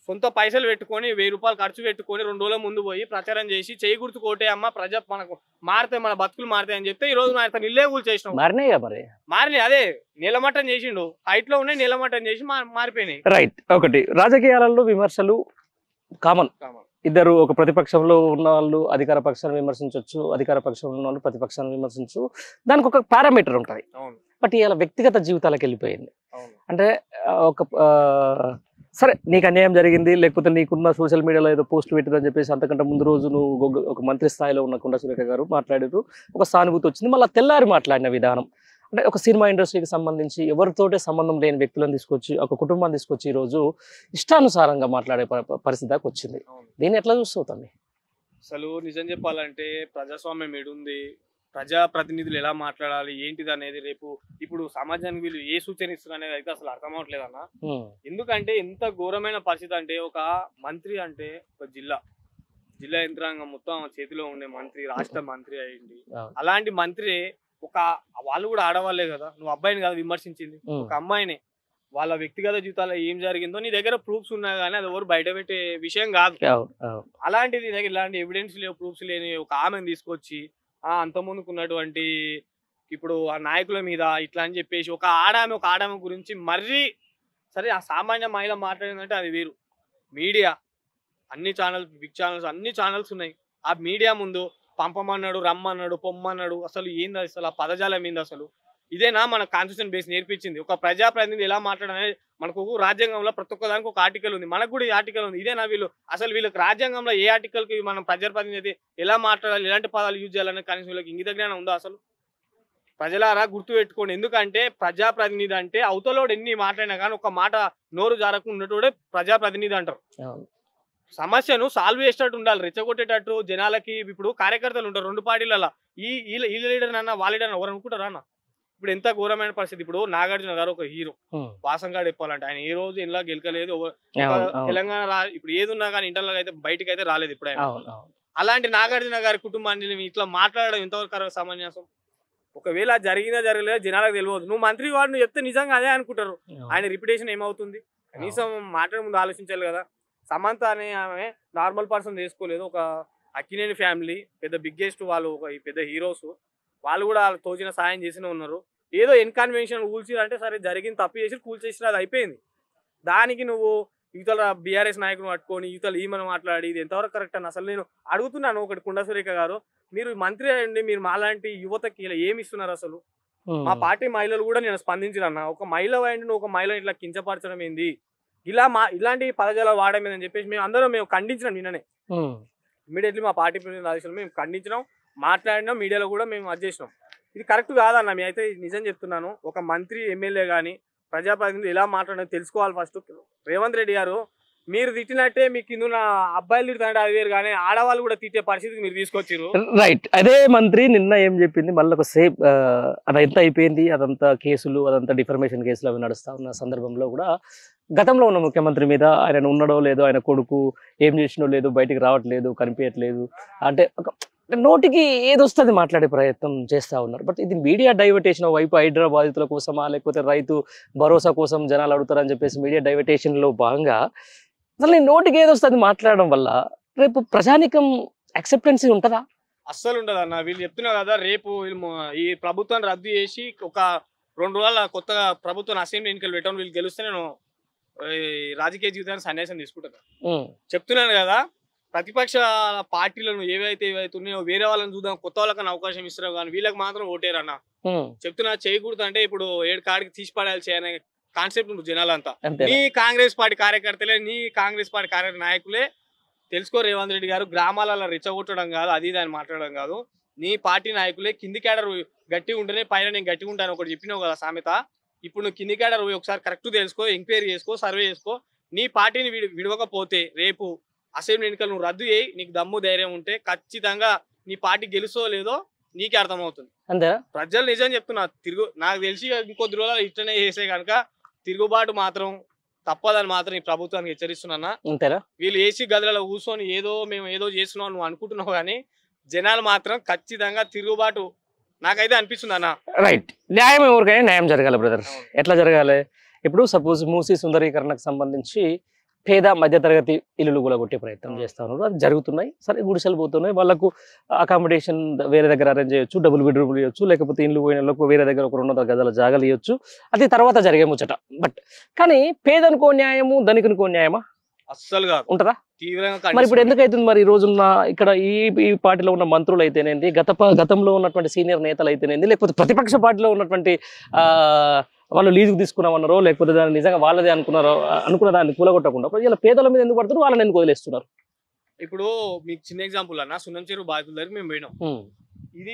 సొంత పైసలు పెట్టుకొని 1000 రూపాయలు ఖర్చు పెట్టుకొని 2 రోజుల ముందు పోయి ప్రచారం చేసి చేయి గుర్తు కోటే అమ్మ ప్రజా మనకు మారితే మన బతుకులు మారుతాయి అని చెప్తే ఈ రోజు అతను ఇల్లే కూల్ చేసినాం. మారినాయి, అదే నీలమట్టం చేసిండు, హైట్ లో ఉన్నాయి నీలమట్టం చేసి మారిపోయినాయి. రైట్. ఒకటి రాజకీయాలలో విమర్శలు కామన్. ఇద్దరు ఒక ప్రతిపక్షంలో ఉన్న వాళ్ళు అధికార పక్షాన్ని విమర్శించవచ్చు, అధికార పక్షంలో ఉన్న వాళ్ళు ప్రతిపక్షాన్ని విమర్శించు, దానికి ఒక పారామీటర్ ఉంటుంది. బట్ ఇలా వ్యక్తిగత జీవితాలకు వెళ్ళిపోయింది. అంటే ఒక సరే నీకు అన్యాయం జరిగింది, లేకపోతే నీకున్న సోషల్ మీడియాలో ఏదో పోస్ట్ పెట్టిందని చెప్పేసి అంతకంటే ముందు రోజు నువ్వు ఒక మంత్రి స్థాయిలో ఉన్న కొండా సురేఖ గారు మాట్లాడారు, ఒక సానుభూతి వచ్చింది. మళ్ళీ తెల్లారి మాట్లాడిన విధానం అంటే ఒక సినిమా ఇండస్ట్రీకి సంబంధించి ఎవరితోటే సంబంధం లేని వ్యక్తులను తీసుకొచ్చి ఒక కుటుంబాన్ని తీసుకొచ్చి ఈరోజు ఇష్టానుసారంగా మాట్లాడే పరిస్థితి దాకా వచ్చింది. దీన్ని ఎట్లా చూస్తుంది? అసలు నిజం చెప్పాలంటే ప్రజాస్వామ్యం ఏడుంది, ప్రజాప్రతినిధులు ఎలా మాట్లాడాలి ఏంటిది అనేది రేపు ఇప్పుడు సమాజానికి వీళ్ళు ఏ సూచన ఇస్తున్నారు అనేది అయితే అసలు అర్థం అవట్లేదు అన్న. ఎందుకంటే ఎంత ఘోరమైన పరిస్థితి అంటే ఒక మంత్రి అంటే ఒక జిల్లా యంత్రాంగం మొత్తం చేతిలో ఉండే మంత్రి రాష్ట్ర మంత్రి అయ్యింది. అలాంటి మంత్రి ఒక వాళ్ళు కూడా ఆడవాళ్ళే కదా, నువ్వు అబ్బాయిని కదా విమర్శించింది, ఒక అమ్మాయిని. వాళ్ళ వ్యక్తిగత జీవితాల్లో ఏం జరిగిందో నీ దగ్గర ప్రూఫ్స్ ఉన్నా కానీ అది ఎవరు బయట పెట్టే విషయం కాదు. అలాంటిది నీ దగ్గర ఇలాంటి ఎవిడెన్స్ లేవు, ప్రూఫ్స్ లేని ఒక ఆమెను తీసుకొచ్చి అంత ముందుకు ఉన్నటువంటి ఇప్పుడు ఆ నాయకుల మీద ఇట్లా అని చెప్పేసి ఒక ఆడామె గురించి మరీ సరే ఆ సామాన్య మహిళ మాట్లాడిందంటే అది వేరు. మీడియా అన్ని ఛానల్స్, బిగ్ ఛానల్స్, అన్ని ఛానల్స్ ఉన్నాయి. ఆ మీడియా ముందు పంపమన్నాడు, రమ్మన్నాడు, పొమ్మన్నాడు, అసలు ఏంది అసలు ఆ పదజాలం ఏంది అసలు? ఇదేనా మన కాన్స్టిట్యూషన్ బేస్ నేర్పించింది? ఒక ప్రజాప్రతినిధి ఎలా మాట్లాడాలని మనకు రాజ్యాంగంలో ప్రతి ఒక్క దానికి ఒక ఆర్టికల్ ఉంది, మనకు కూడా ఈ ఆర్టికల్ ఉంది. ఇదేనా వీళ్ళు అసలు వీళ్ళకి రాజ్యాంగంలో ఏ ఆర్టికల్కి మనం ప్రజాప్రతినిధి ఎలా మాట్లాడాలి, ఎలాంటి పదాలు యూజ్ చేయాలని కనీసం వీళ్ళకి ఇంగిత జ్ఞానం ఉందా అసలు? ప్రజలారా గుర్తు పెట్టుకోండి. ఎందుకంటే ప్రజాప్రతినిధి అంటే అవతలోడు ఎన్ని మాట్లాడినా కానీ ఒక మాట నోరు జారకుండా ఉన్నటోడే ప్రజాప్రతినిధి అంటారు. సమస్యను సాల్వ్ చేసేటట్టు ఉండాలి, రెచ్చగొట్టేటట్టు జనాలకి. ఇప్పుడు కార్యకర్తలు ఉంటారు రెండు పార్టీలలో, ఈ లీడర్ అన్న వాళ్ళ లీడర్ ఎవరు అనుకుంటారా అన్న? ఇప్పుడు ఎంత ఘోరమైన పరిస్థితి. ఇప్పుడు నాగార్జున గారు ఒక హీరో, వాసంగాడు చెప్పాలంటే ఆయన ఏ రోజు ఇలా గెలకలేదు. తెలంగాణ ఇప్పుడు ఏది ఉన్నా కానీ ఇంటర్లో అయితే బయటకు అయితే రాలేదు ఇప్పుడు ఆయన. అలాంటి నాగార్జున గారి కుటుంబాన్ని ఇట్లా మాట్లాడడం ఎంతవరకు సమంజసం? ఒకవేళ జరిగిందా జరగలేదా జనాలకు తెలియదు. నువ్వు మంత్రి వాడు నువ్వు చెప్తే నిజంగా అదే అనుకుంటారు. ఆయన రిప్యుటేషన్ ఏమవుతుంది? కనీసం మాట్లాడే ముందు ఆలోచించాలి కదా. సమంత అనే ఆమె నార్మల్ పర్సన్ చేసుకోలేదు. ఒక అక్కినేని ఫ్యామిలీ పెద్ద బిగ్గెస్ట్ వాళ్ళు, ఒక పెద్ద హీరోస్, వాళ్ళు కూడా తోచిన సాయం చేసినే ఉన్నారు. ఏదో ఇన్కన్వెన్షన్ కూల్చిరంటే సరే జరిగింది, తప్పు చేసి కూల్చేసి అది అయిపోయింది. దానికి నువ్వు యువతల బీఆర్ఎస్ నాయకులు పట్టుకొని యువతలు ఈమెను మాట్లాడి ఇది ఎంతవరకు కరెక్ట్ అని అసలు నేను అడుగుతున్నాను. ఒకటి కుండ సురేఖ గారు, మీరు మంత్రి అయ్యండి, మీరు మాలాంటి యువతకి ఇలా ఏమి ఇస్తున్నారు అసలు? మా పార్టీ మహిళలు కూడా నేను స్పందించిన ఒక మహిళ అయ్యండి, నువ్వు ఒక మహిళ ఇట్లా కించపరచడం ఏంది, ఇలాంటి పదజాలు వాడడం అని చెప్పేసి మేము ఖండించినాం. నిన్ననే ఇమీడియట్లీ మా పార్టీ ఆదేశాలు మేము ఖండించినాం, మాట్లాడినాం, మీడియాలో కూడా మేము అది చేసినాం. ఇది కరెక్ట్ కాదన్న. మీ అయితే నిజం చెప్తున్నాను. ఒక మంత్రి, ఎమ్మెల్యే కానీ ప్రజాప్రతినిధులు ఎలా మాట్లాడడం తెలుసుకోవాలి ఫస్ట్. రేవంత్ రెడ్డి గారు, మీరు తిట్టినట్టే మీ కింద అబ్బాయిలు తిడుతుంటే అది వేరు, కానీ ఆడవాళ్ళు కూడా తిట్టే పరిస్థితికి మీరు తీసుకొచ్చారు. రైట్. అదే మంత్రి నిన్న ఏం చెప్పింది, మళ్ళీ ఒక సేఫ్ అదంతా అయిపోయింది, అదంతా కేసులు, అదంతా డిఫర్మేషన్ కేసులు అవి నడుస్తా ఉన్న సందర్భంలో కూడా గతంలో ఉన్న ముఖ్యమంత్రి మీద ఆయన ఉన్నాడో లేదో, ఆయన కొడుకు ఏం చేసినో లేదో, బయటికి రావట్లేదు, కనిపించట్లేదు అంటే నోటికి ఏదొస్తుంది మాట్లాడే ప్రయత్నం చేస్తూ ఉన్నారు. బట్ ఇది మీడియా డైవర్టేషన్ వైపు హైడ్రా బాధితుల కోసమా లేకపోతే రైతు భరోసా కోసం జనాలు అడుగుతారని చెప్పేసి మీడియా డైవర్టేషన్లో భాగంగా అసలు నోటికి ఏదొస్తుంది మాట్లాడడం వల్ల రేపు ప్రజానికం యాక్సెప్టెన్సీ ఉంటుందా? అస్సలు ఉండదు అన్న. వీళ్ళు చెప్తున్నారు కదా, రేపు ఈ ప్రభుత్వాన్ని రద్దు చేసి ఒక 2 రోజుల కొత్తగా ప్రభుత్వం అసెంబ్లీ ఎన్నికలు పెట్టడం, వీళ్ళు గెలిస్తే నేను రాజకీయ జీవితాన్ని సన్యాసం తీసుకుంటాను చెప్తున్నాను కదా. ప్రతిపక్ష పార్టీలను ఏవైతే ఉన్నాయో వేరే వాళ్ళని చూద్దాం, కొత్త వాళ్ళకన్నా అవకాశం ఇస్తారు, కానీ వీళ్ళకి మాత్రం ఓటేరన్న. చెప్తున్నా, చేయకూడదు అంటే ఇప్పుడు 7 కాడికి తీసి పడాల్సి అనే కాన్సెప్ట్ ఉంటుంది జనాలంతా. నీ కాంగ్రెస్ పార్టీ కార్యకర్తలే, నీ కాంగ్రెస్ పార్టీ నాయకులే తెలుసుకో. రేవంత్ రెడ్డి గారు గ్రామాలలో రెచ్చగొట్టడం కాదు, అది దాన్ని మాట్లాడడం కాదు. నీ పార్టీ నాయకులే కింది క్యాడర్ గట్టి ఉంటేనే పైన నేను గట్టిగా ఉంటాను ఒకటి చెప్పినావు కదా సామెత. ఇప్పుడు నువ్వు కింది క్యాడర్ ఒకసారి కరెక్ట్ తెలుసుకో, ఎంక్వైరీ చేసుకో, సర్వే చేసుకో. నీ పార్టీని విడవకపోతే రేపు అసెంబ్లీ ఎన్నికలు నువ్వు రద్దు చేయి. నీకు దమ్ము ధైర్యం ఉంటే ఖచ్చితంగా నీ పార్టీ గెలుసో లేదో నీకే అర్థమవుతుంది. అంతేనా? ప్రజలు నిజం చెప్తున్నా. నాకు తెలిసి ఇంకొద్ది రోజులు ఇట్లనే చేసే కనుక తిరుగుబాటు మాత్రం తప్పదని మాత్రం ఈ ప్రభుత్వానికి హెచ్చరిస్తున్నా. అంతేనా? వీళ్ళు ఏసీ గదులలో కూర్చొని మేము ఏదో చేస్తున్నావు నువ్వు అనుకుంటున్నావు, కానీ జనాలు మాత్రం ఖచ్చితంగా తిరుగుబాటు నాకైతే అనిపిస్తుంది అన్న. రైట్. న్యాయం ఎవరికైనా న్యాయం జరగాలి బ్రదర్. ఎట్లా జరగాలి? ఇప్పుడు సపోజ్ మూసీ సుందరీకరణకు సంబంధించి పేద మధ్యతరగతి ఇల్లులు కూలగొట్టే ప్రయత్నం చేస్తా ఉన్నారు, అది జరుగుతున్నాయి. సరే, గుడిసెలు పోతున్నాయి, వాళ్ళకు అకామిడేషన్ వేరే దగ్గర అరేంజ్ చేయొచ్చు, డబుల్ బెడ్రూమ్లు ఇవ్వచ్చు, లేకపోతే ఇల్లు పోయిన వాళ్ళకు వేరే దగ్గర ఒక 200 గజాల జాగాలు ఇవ్వచ్చు, అది తర్వాత జరిగే ముచ్చట. బట్ కానీ పేదనుకో న్యాయము, ధనికునికో న్యాయమా? అస్సలు కాదు. ఉంటుందా? తీవ్రంగా. మరి ఇప్పుడు ఎందుకైతుంది మరి ఈ రోజున్న ఇక్కడ ఈ పార్టీలో ఉన్న మంత్రులు అయితేనేది, గతంలో ఉన్నటువంటి సీనియర్ నేతలు అయితేనేది, లేకపోతే ప్రతిపక్ష పార్టీలో ఉన్నటువంటి వాళ్ళు లీజుకు తీసుకున్నామన్నారో లేకపోతే దాన్ని నిజంగా వాళ్ళదే అనుకున్న దాన్ని కూలగొట్టకుండా ఇలా పేదల మీద ఎందుకు పడుతున్నారు, వాళ్ళని ఎందుకు వదిలేస్తున్నారు? ఇప్పుడు మీకు చిన్న ఎగ్జాంపుల్ అన్న, సున్నం చెరువు బాధితుల దగ్గర మేము పోయినాం. ఇది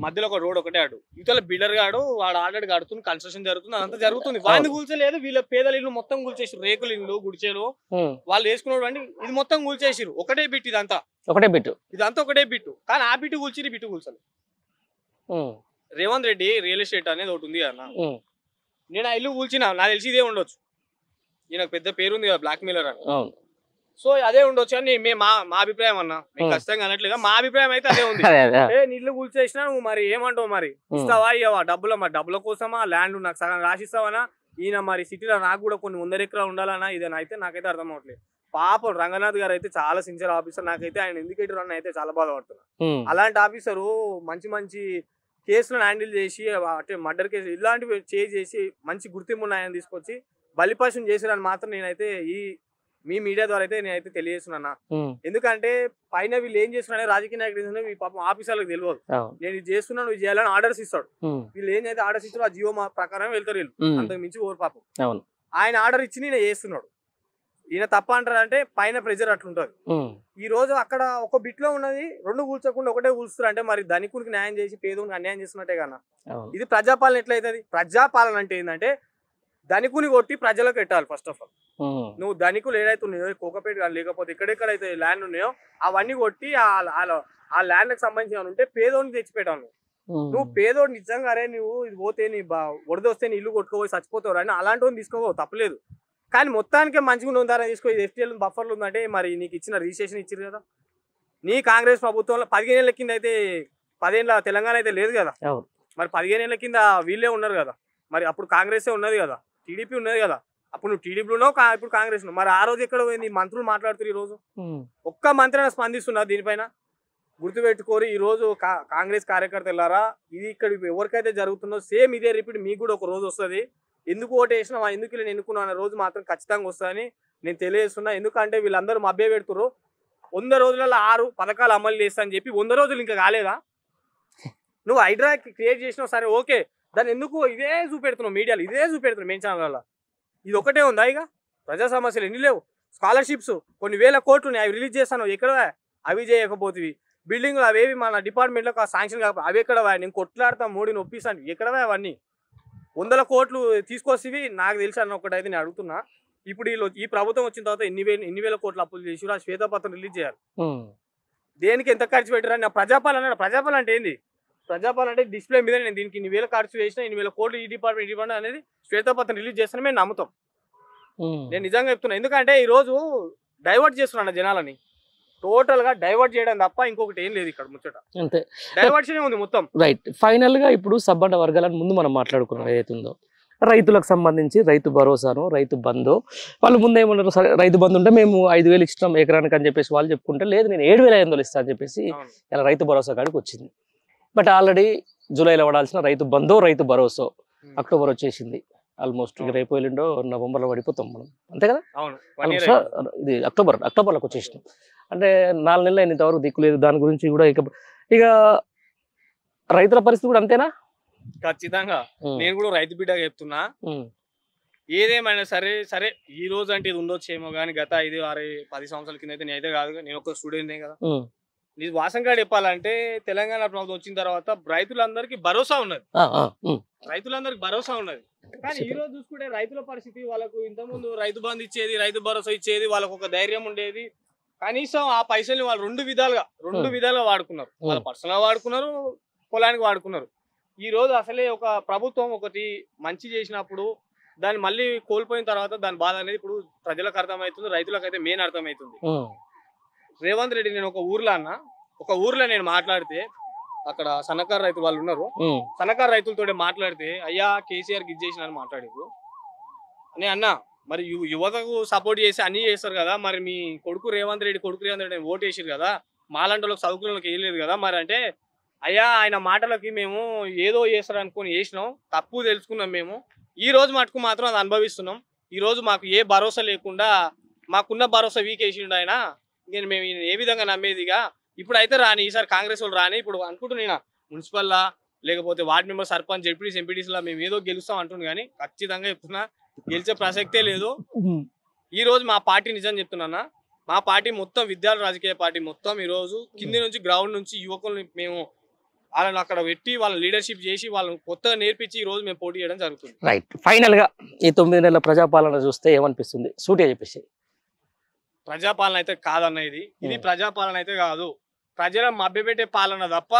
మధ్యలో ఒక రోడ్ ఒకటే అడు, ఇతల బిల్డర్ గాడు వాడు ఆల్రెడీ కడుతుంది, కన్స్ట్రక్షన్ జరుగుతుంది, అదంతా జరుగుతుంది. వాళ్ళని కూల్చలేదు, వీళ్ళ పేదల ఇల్లు మొత్తం కూల్చేసారు, రేకుల ఇల్లు, గుడిచేలు వాళ్ళు వేసుకున్నాడు. ఇది మొత్తం కూల్చేసారు. ఒకటే బిట్, ఇదంతా ఒకటే బిట్, ఇదంతా ఒకటే బిట్టు. కానీ ఆ బిట్టు కూల్చి బిట్టు కూల్చాలి. రేవంత్ రెడ్డి రియల్ ఎస్టేట్ అనేది ఒకటి ఉంది అన్న. నేను ఆ ఇల్లు కూల్చినా, నాకు తెలిసి ఇదే ఉండొచ్చు. ఈయనకు పెద్ద పేరుంది కదా, బ్లాక్ మెయిలర్ అని. సో అదే ఉండొచ్చు అని మా అభిప్రాయం అన్న. మీకు ఖచ్చితంగా అనట్లేదా, మా అభిప్రాయం అయితే అదే ఉంది. నీళ్లు కూల్చేసినా నువ్వు మరి ఏమంటావు, మరి ఇస్తావా ఇవ్వవా డబ్బుల కోసమా, ల్యాండ్ నాకు సగం రాసిస్తావనా, ఈయన మరి సిటీలో నాకు కూడా కొన్ని 100 ఎకరాలు ఉండాలన్నా ఇదేనా అయితే నాకైతే అర్థం అవట్లేదు. పాపం రంగనాథ్ గారు అయితే చాలా సిన్సియర్ ఆఫీసర్. నాకైతే ఆయన ఇండికేటర్ అన్న అయితే చాలా బాధపడుతున్నా. అలాంటి ఆఫీసరు మంచి కేసులను హ్యాండిల్ చేసి అంటే మర్డర్ కేసు ఇలాంటివి చేసి మంచి గుర్తింపు ఉన్నాయని తీసుకొచ్చి బలిపశం చేసిరని మాత్రం నేనైతే మీ మీడియా ద్వారా అయితే నేనైతే తెలియజేస్తున్నా. ఎందుకంటే పైన వీళ్ళు ఏం చేస్తున్నారనే రాజకీయ నాయకుడు ఈ పాపం ఆఫీసర్లకు తెలియదు. నేను ఇది చేస్తున్నాను నువ్వు చేయాలని ఆర్డర్స్ ఇస్తాడు. వీళ్ళు ఏదైతే ఆర్డర్స్ ఇస్తారో ఆ జియో ప్రకారం వెళ్తారు వీళ్ళు, అంతకు మించి ఓరు పాపం. ఆయన ఆర్డర్ ఇచ్చి నేను చేస్తున్నాడు, ఈయన తప్ప అంటారంటే పైన ప్రెజర్ అట్లుంటది. ఈ రోజు అక్కడ ఒక బిట్ లో ఉన్నది 2 కూల్చకుండా ఒకటే కూల్చుతారు అంటే మరి ధనికునికి న్యాయం చేసి పేదోనికి అన్యాయం చేస్తున్నట్టే కన్నా. ఇది ప్రజాపాలన ఎట్లయితుంది? ప్రజాపాలన అంటే ఏంటంటే ధనికుని కొట్టి ప్రజలకు పెట్టాలి. ఫస్ట్ ఆఫ్ ఆల్ నువ్వు ధనికులు ఏదైతే ఉన్నాయో కోకపేట కానీ లేకపోతే ఎక్కడెక్కడైతే ల్యాండ్ ఉన్నాయో అవన్నీ కొట్టి ఆ ల్యాండ్ కి సంబంధించిన ఉంటే పేదోనికి తెచ్చిపెట్టాను. నువ్వు పేదోడు నిజంగా అరే నువ్వు ఇది పోతే నీ వరదొస్తే నీ ఇల్లు కొట్టుకోపోయి చచ్చిపోతావు అని అలాంటి తీసుకోవు తప్పలేదు. కానీ మొత్తానికి మంచిగా ఉందారని తీసుకో ఇది ఎఫ్టీఎల్ బఫర్లు ఉందంటే మరి నీకు ఇచ్చిన రిజిస్ట్రేషన్ ఇచ్చారు కదా. నీ కాంగ్రెస్ ప్రభుత్వంలో 15 ఏళ్ల కింద అయితే 10 ఏళ్ళ తెలంగాణ అయితే లేదు కదా, మరి 15 ఏళ్ల కింద వీళ్ళే ఉన్నారు కదా. మరి అప్పుడు కాంగ్రెసే ఉన్నది కదా, టీడీపీ ఉన్నది కదా. అప్పుడు నువ్వు టీడీపీలో ఇప్పుడు కాంగ్రెస్ మరి ఆ రోజు ఎక్కడ పోయింది? మంత్రులు మాట్లాడుతారు ఈ రోజు ఒక్క మంత్రి అయినా స్పందిస్తున్నారు దీనిపైన? గుర్తుపెట్టుకోరు ఈ రోజు కాంగ్రెస్ కార్యకర్తలారా, ఇది ఇక్కడ ఎవరికైతే జరుగుతుందో సేమ్ ఇదే రిపీట్ మీకు కూడా ఒక రోజు వస్తుంది. ఎందుకు ఓటు వేసినా ఎందుకు నేను ఎన్నుకున్నా అనే రోజు మాత్రం ఖచ్చితంగా వస్తుందని నేను తెలియజేస్తున్నా. ఎందుకంటే వీళ్ళందరూ మభ్య పెడుతున్నారు. 100 రోజులలో 6 పథకాలు అమలు చేస్తా అని చెప్పి 100 రోజులు ఇంకా కాలేదా? నువ్వు హైడ్రా క్రియేట్ చేసినావు సరే ఓకే, దాన్ని ఎందుకు ఇదే చూపెడుతున్నావు మీడియాలో, ఇదే చూపెడుతున్నావు మెయిన్ ఛానళ్ళ. ఇది ఒకటే ఉందా? ఇక ప్రజా సమస్యలు ఎన్ని లేవు? స్కాలర్షిప్స్ కొన్ని వేల కోట్లు అవి రిలీజ్ చేస్తాను, ఎక్కడ అవి చేయకపోతే బిల్డింగ్లు అవేవి మన డిపార్ట్మెంట్లో శాంక్షన్ కాకపోతే అవి ఎక్కడ నేను కొట్లాడతా మోడీని ఒప్పిస్తాను ఎక్కడవా? అవన్నీ 100 కోట్లు తీసుకొచ్చి నాకు తెలుసు అన్న ఒకటైతే నేను అడుగుతున్నా. ఇప్పుడు ఈ ప్రభుత్వం వచ్చిన తర్వాత ఎన్ని వేల కోట్లు అప్పులు చేసి ఆ శ్వేతపత్రం రిలీజ్ చేయాలి. దేనికి ఎంత ఖర్చు పెట్టారని ప్రజాపాలన ప్రజాపాలన అంటే ఏంది? ప్రజాపాలన అంటే డిస్ప్లే మీద నేను దీనికి ఇన్ని వేల ఖర్చు చేసిన 2,000 వేల కోట్లు ఈ డిపార్ట్మెంట్ అనేది శ్వేతపత్రం రిలీజ్ చేస్తాను మేము నమ్ముతాం. నేను నిజంగా చెప్తున్నా. ఎందుకంటే ఈ రోజు డైవర్ట్ చేస్తున్నా జనాలని, టోటల్ గా డైవర్ట్ చేయడం తప్ప ఇంకొకటి ఏం లేదు ఇక్కడ ముచ్చట. అంతే, డైవర్షన్ ఉంది మొత్తం. రైట్. ఫైనల్ గా ఇప్పుడు సబ్బండ వర్గాలను ముందు మనం మాట్లాడుకున్నాం ఏదైతుందో రైతులకు సంబంధించి రైతు భరోసాను రైతు బంధు. వాళ్ళు ముందు ఏమన్నారు, రైతు బంధు ఉంటే మేము 5,000 ఇష్టం ఎకరానికి అని చెప్పేసి వాళ్ళు చెప్పుకుంటే లేదు నేను 7,500 ఇస్తా అని చెప్పేసి ఇలా రైతు భరోసా కాడికి వచ్చింది. బట్ ఆల్రెడీ జూలైలో పడాల్సిన రైతు బంధు రైతు భరోసా అక్టోబర్ వచ్చేసింది. ఆల్మోస్ట్ రేపు వెళ్ళిండో నవంబర్లో పడిపోతాం మనం, అంతే కదా? ఇది అక్టోబర్లోకి వచ్చేసినాం అంటే 4 నెలలు అయిన ఇంతవరకు దిక్కులేదు. దాని గురించి కూడా ఇక రైతుల పరిస్థితి కూడా అంతేనా? ఖచ్చితంగా నేను కూడా రైతు బిడ్డగా చెప్తున్నా. ఏదేమైనా సరే సరే ఈ రోజు అంటే ఇది ఉండొచ్చేమో కానీ గత 5, 6, 10 సంవత్సరాల కింద అయితే నేనైతే కాదు, నేను ఒక స్టూడెంట్నే కదా. నీ వాసంగా చెప్పాలంటే తెలంగాణ ప్రభుత్వం వచ్చిన తర్వాత రైతులందరికీ భరోసా ఉన్నది, రైతులందరికి భరోసా ఉన్నది. కానీ ఈ రోజు చూసుకుంటే రైతుల పరిస్థితి, వాళ్ళకు ఇంతకుముందు రైతు బంధు ఇచ్చేది, రైతు భరోసా ఇచ్చేది, వాళ్ళకు ఒక ధైర్యం ఉండేది. కనీసం ఆ పైసల్ని వాళ్ళు రెండు విధాలుగా వాడుకున్నారు. వాళ్ళ పర్సనల్ వాడుకున్నారు, పొలానికి వాడుకున్నారు. ఈ రోజు అసలే ఒక ప్రభుత్వం ఒకటి మంచి చేసినప్పుడు దాన్ని మళ్ళీ కోల్పోయిన తర్వాత దాని బాధ అనేది ఇప్పుడు ప్రజలకు అర్థమవుతుంది, రైతులకు అయితే మెయిన్ అర్థమవుతుంది. రేవంత్ రెడ్డి నేను ఒక ఊర్లో నేను మాట్లాడితే అక్కడ సన్నకారు రైతులు వాళ్ళు ఉన్నారు, సన్నకారు రైతులతో మాట్లాడితే అయ్యా కేసీఆర్కి ఇచ్చేసిన అని మాట్లాడారు. నేను అన్నా మరి యువతకు సపోర్ట్ చేసి అన్ని చేస్తారు కదా, మరి మీ రేవంత్ రెడ్డి ఓటు వేసారు కదా, మాలాంటి వాళ్ళకి చదువుకునే వేయలేదు కదా మరి అంటే, అయ్యా ఆయన మాటలకి మేము ఏదో చేస్తారు అనుకుని వేసినాం, తప్పు తెలుసుకున్నాం మేము. ఈ రోజు మటుకు మాత్రం అది అనుభవిస్తున్నాం. ఈ రోజు మాకు ఏ భరోసా లేకుండా మాకున్న భరోసా వీకేసిండు ఆయన. నేను మేము ఏ విధంగా నమ్మేదిగా ఇప్పుడైతే రాని, ఈసారి కాంగ్రెస్ వాళ్ళు రాని ఇప్పుడు అనుకుంటున్నా. మున్సిపల్లా లేకపోతే వార్డు మెంబర్, సర్పంచ్, జెడ్పీటీసీ, ఎంపీటీసీలా మేము ఏదో గెలుస్తాం అంటున్నాను కానీ ఖచ్చితంగా చెప్తున్నా గెలిచే ప్రసక్తే లేదు. ఈ రోజు మా పార్టీ నిజం చెప్తున్నా, మా పార్టీ మొత్తం విద్యార్థి రాజకీయ పార్టీ మొత్తం ఈ రోజు కింది నుంచి గ్రౌండ్ నుంచి యువకుల్ని మేము వాళ్ళని అక్కడ పెట్టి వాళ్ళని లీడర్షిప్ చేసి వాళ్ళని కొత్తగా నేర్పించి ఈ రోజు మేము పోటీ చేయడం జరుగుతుంది. రైట్. ఫైనల్ గా ఈ 9 నెలల ప్రజాపాలన చూస్తే ఏమనిపిస్తుంది? సూటిగా చెప్పేసి. ప్రజాపాలన అయితే కాదన్న, ఇది ప్రజాపాలన అయితే కాదు, ప్రజల మభ్యపెట్టే పాలన తప్ప.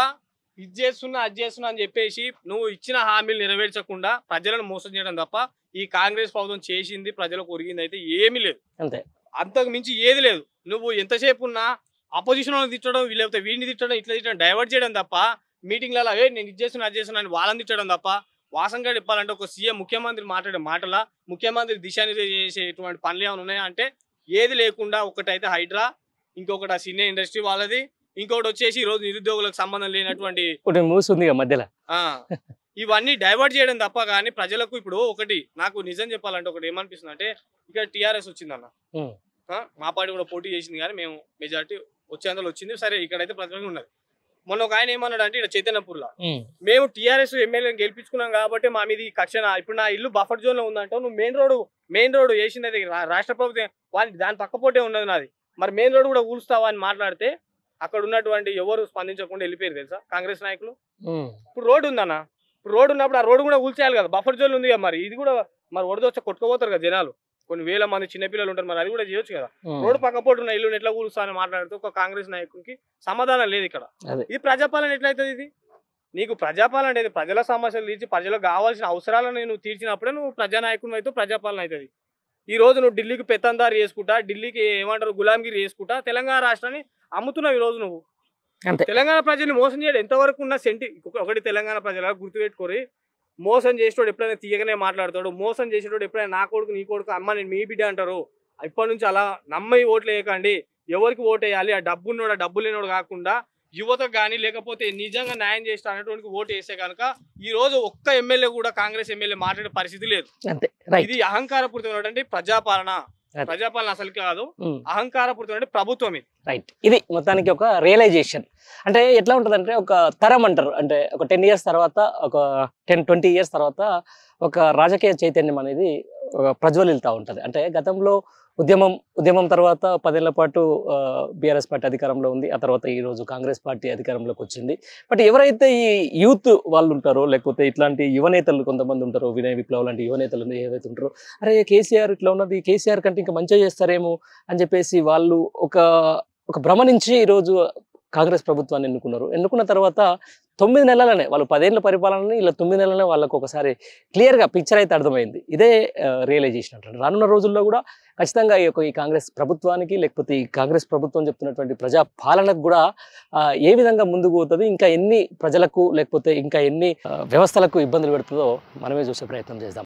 ఇది చేస్తున్నా అది చేస్తున్నా అని చెప్పేసి నువ్వు ఇచ్చిన హామీలు నెరవేర్చకుండా ప్రజలను మోసం చేయడం తప్ప ఈ కాంగ్రెస్ ప్రభుత్వం చేసింది ప్రజలకు ఒరిగింది అయితే ఏమీ లేదు. అంతే. అంతకు మించి ఏది లేదు. నువ్వు ఎంతసేపు ఉన్నా అపోజిషన్ వాళ్ళని తిట్టడం, లేకపోతే వీడిని తిట్టడం, ఇట్లా తిట్టడం, డైవర్ట్ చేయడం తప్ప మీటింగ్లలో నేను ఇది చేస్తున్నా అది చేస్తున్నా అని వాళ్ళని తిట్టడం తప్ప వాసంగా చెప్పాలంటే ఒక సీఎం ముఖ్యమంత్రి మాట్లాడే మాటల ముఖ్యమంత్రి దిశానిర్దేశం చేసేటువంటి పనులు ఏమైనా ఉన్నాయా అంటే ఏది లేకుండా ఒకటైతే హైడ్రా, ఇంకొకటి ఆ సినీ ఇండస్ట్రీ వాళ్ళది, ఇంకొకటి వచ్చేసి ఈ రోజు నిరుద్యోగులకు సంబంధం లేనటువంటి మూసింది మధ్యలో ఇవన్నీ డైవర్ట్ చేయడం తప్ప కానీ ప్రజలకు ఇప్పుడు ఒకటి నాకు నిజం చెప్పాలంటే ఒకటి ఏమనిపిస్తుంది అంటే ఇక్కడ టీఆర్ఎస్ వచ్చిందన్న, మా పార్టీ కూడా పోటీ చేసింది కానీ మేము మెజార్టీ వచ్చేందులో వచ్చింది. సరే ఇక్కడైతే ప్రతిపక్షం ఉన్నది. మొన్న ఒక ఆయన ఏమన్నాడు అంటే ఇక్కడ చైతన్యపూర్లో మేము టీఆర్ఎస్ ఎమ్మెల్యేని గెలిపించుకున్నాం కాబట్టి మా మీద ఈ కక్ష, ఇప్పుడు నా ఇల్లు బఫర్ జోన్ లో ఉందంటావు, నువ్వు మెయిన్ రోడ్ వేసినది రాష్ట్ర ప్రభుత్వం దాని పక్కపోటే ఉన్నది నాది, మరి మెయిన్ రోడ్ కూడా కూలుస్తావా అని మాట్లాడితే అక్కడ ఉన్నటువంటి ఎవరు స్పందించకుండా వెళ్ళిపోయారు తెలుసా కాంగ్రెస్ నాయకులు. ఇప్పుడు రోడ్డు ఉందన్న, ఇప్పుడు రోడ్డు ఉన్నప్పుడు ఆ రోడ్డు కూడా కూల్చేయాలి కదా, బఫర్ జోన్ ఉంది కదా, మరి ఇది కూడా మరి వరదొచ్చ కొట్టుకోపోతారు కదా జనాలు, కొన్ని వేల మంది చిన్నపిల్లలు ఉంటారు, మరి అది కూడా చేయొచ్చు కదా. రోడ్డు పక్కపోటు ఉన్న ఇల్లు ఎట్లా కూలుస్తా అని మాట్లాడుతూ ఒక కాంగ్రెస్ నాయకునికి సమాధానం లేదు ఇక్కడ. ఇది ప్రజాపాలన ఎట్లయితుంది? ఇది నీకు ప్రజాపాలన అనేది ప్రజల సమస్యలు తీర్చి ప్రజలకు కావాల్సిన అవసరాలను నువ్వు తీర్చినప్పుడే నువ్వు ప్రజానాయకుని అయితే ప్రజాపాలన అవుతుంది. ఈ రోజు నువ్వు ఢిల్లీకి పెత్తందారి చేసుకుంటా, ఢిల్లీకి ఏమంటారు గులాంగిరి చేసుకుంటా తెలంగాణ రాష్ట్రాన్ని అమ్ముతున్నావు ఈ రోజు నువ్వు. తెలంగాణ ప్రజల్ని మోసం చేయడం ఎంతవరకు ఉన్న ఒకటి తెలంగాణ ప్రజల గుర్తుపెట్టుకోరి, మోసం చేసేటోడు ఎప్పుడైనా తీయగానే మాట్లాడతాడు, మోసం చేసేటోడు ఎప్పుడైనా నా కొడుకు నీ కొడుకు అమ్మ నేను మీ బిడ్డ అంటారు. ఇప్పటి నుంచి అలా నమ్మి ఓట్లు వేయకండి. ఎవరికి ఓటు వేయాలి, ఆ డబ్బున్నోడు ఆ డబ్బు లేనోడు కాకుండా యువతకు కానీ లేకపోతే నిజంగా న్యాయం చేస్తా అనేటువంటి ఓటు వేస్తే కనుక ఈ రోజు ఒక్క ఎమ్మెల్యే కూడా కాంగ్రెస్ ఎమ్మెల్యే మాట్లాడే పరిస్థితి లేదు. ఇది అహంకారపూరితమైనటువంటి ప్రజాపాలన అసలు కాదు, అహంకారపూరితమైన ప్రభుత్వం ఇది. రైట్, ఇది మొత్తానికి ఒక రియలైజేషన్. అంటే ఎట్లా ఉంటుంది అంటే ఒక తరం అంటారు, అంటే ఒక 10 years తర్వాత, ఒక 10-20 years తర్వాత ఒక రాజకీయ చైతన్యం అనేది ప్రజ్వలిల్తా ఉంటుంది. అంటే గతంలో ఉద్యమం తర్వాత 10 ఏళ్ల పాటు బీఆర్ఎస్ పార్టీ అధికారంలో ఉంది, ఆ తర్వాత ఈరోజు కాంగ్రెస్ పార్టీ అధికారంలోకి వచ్చింది. బట్ ఎవరైతే ఈ యూత్ వాళ్ళు ఉంటారో, లేకపోతే ఇట్లాంటి యువనేతలు కొంతమంది ఉంటారో, వినయ్ విప్లవ్ లాంటి యువనేతలు ఏవైతే ఉంటారో, అరే కేసీఆర్ ఇట్లా ఉన్నది, కేసీఆర్ కంటే ఇంకా మంచిగా చేస్తారేమో అని చెప్పేసి వాళ్ళు ఒక భ్రమ నుంచి ఈరోజు కాంగ్రెస్ ప్రభుత్వాన్ని ఎన్నుకున్న తర్వాత 9 నెలలనే వాళ్ళు 10 ఏళ్ల పరిపాలనని ఇలా 9 నెలలనే వాళ్ళకు ఒకసారి క్లియర్గా పిక్చర్ అయితే అర్థమైంది. ఇదే రియలైజేషన్ అంటే రానున్న రోజుల్లో కూడా ఖచ్చితంగా ఈ కాంగ్రెస్ ప్రభుత్వానికి, లేకపోతే ఈ కాంగ్రెస్ ప్రభుత్వం చెప్తున్నటువంటి ప్రజా పాలనకు కూడా ఏ విధంగా ముందుకు పోతుంది, ఇంకా ఎన్ని ప్రజలకు లేకపోతే ఇంకా ఎన్ని వ్యవస్థలకు ఇబ్బందులు పెడుతుందో మనమే చూసే ప్రయత్నం చేద్దాం.